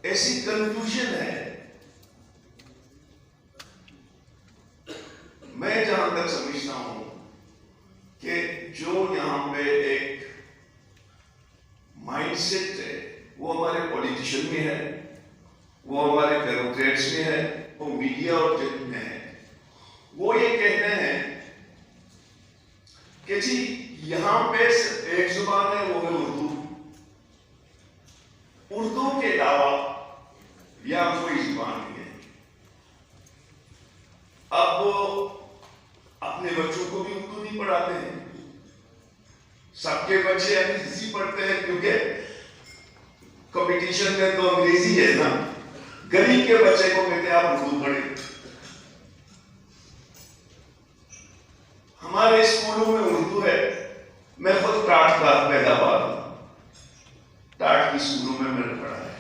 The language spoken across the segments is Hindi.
ऐसी कंफ्यूजन है। मैं जहां तक समझता हूं कि जो यहां पे एक माइंडसेट है वो हमारे पॉलिटिशियन में है, वो हमारे ब्यूरोक्रेट्स में है, वो मीडिया और जज में है। वो ये कहते हैं कि जी यहां पे एक जुबान है, वो है उर्दू। उर्दू के अलावा या कोई जुबान नहीं है। अब वो अपने बच्चों को भी उर्दू नहीं पढ़ाते हैं। सबके बच्चे अंग्रेजी पढ़ते हैं क्योंकि कंपटीशन में तो अंग्रेजी है ना। गरीब के बच्चे को कहते हैं आप उर्दू पढ़ें। हमारे स्कूलों में उर्दू है। मैं खुद टाट का पैदावार हूं, टाट की स्कूलों में मैंने पढ़ा है।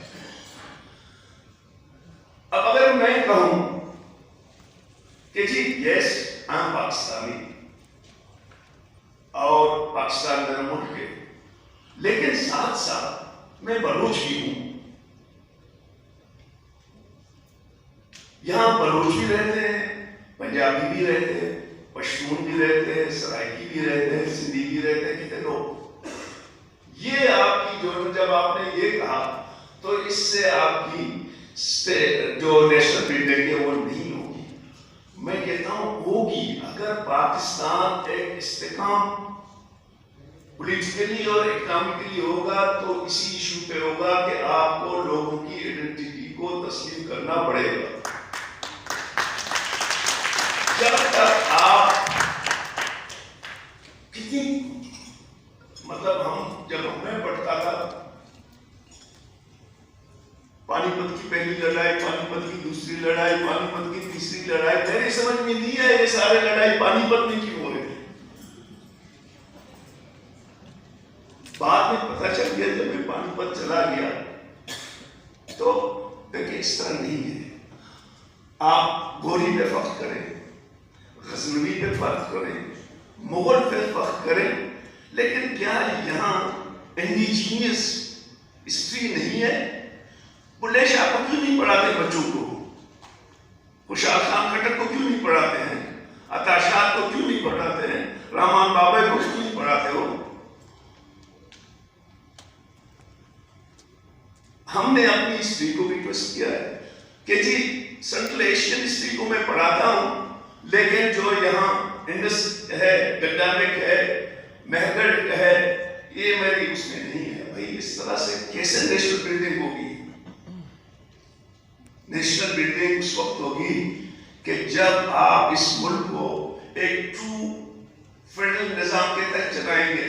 अब अगर मैं कहूं कि जी यस आई एम पाकिस्तानी और पाकिस्तान मेरा मुल्क है, लेकिन साथ साथ मैं बलूच भी हूं। यहां बलूच भी रहते हैं, पंजाबी भी रहते हैं, पश्तून भी रहते हैं, सराइकी भी रहते हैं, सिंधी भी रहते हैं, कितने लोग। ये आपकी जब आपने ये कहा तो इससे आपकी जो नेशनल बिल्डिंग है वो नहीं होगी। मैं कहता हूं होगी अगर पाकिस्तान एक इस्तेकाम पॉलिटिकली और इकोनॉमिकली होगा तो इसी इशू पे होगा कि आपको लोगों की आइडेंटिटी को तस्लीम करना पड़ेगा। जब तक आप कितनी जब मैं पढ़ता था, पानीपत की पहली लड़ाई, पानीपत की दूसरी लड़ाई, पानीपत की तीसरी लड़ाई, मेरी समझ में नहीं है ये सारे लड़ाई पानीपत में क्यों हो रहे थे। बाद में पता चल गया जब मैं पानीपत चला गया तो देखिए इस तरह नहीं है। आप गोरी पे फख्र करें, गजनवी पे फख्र करें, मुगल पे फख्र करें, लेकिन क्या यहाँ इंडिजीनियस हिस्ट्री नहीं है? बुल्ले शाह को क्यों नहीं पढ़ाते बच्चों को? खुशाल खान खट्टर को क्यों नहीं पढ़ाते हैं? अताशात को क्यों नहीं पढ़ाते हैं? रहमान बाबा को क्यों नहीं पढ़ाते हो? हमने अपनी हिस्ट्री को भी ट्विस्ट किया है कि जी सेंट्रल एशियन हिस्ट्री को मैं पढ़ाता हूं, लेकिन जो यहाँ इंडस है, गंडामिक है, महगढ़ है, ये मेरी उसमें नहीं है। भाई इस तरह से कैसे नेशनल बिल्डिंग होगी? नेशनल बिल्डिंग उस वक्त होगी कि जब आप इस मुल्क को एक ट्रू फेडरल निजाम के तहत चलाएंगे।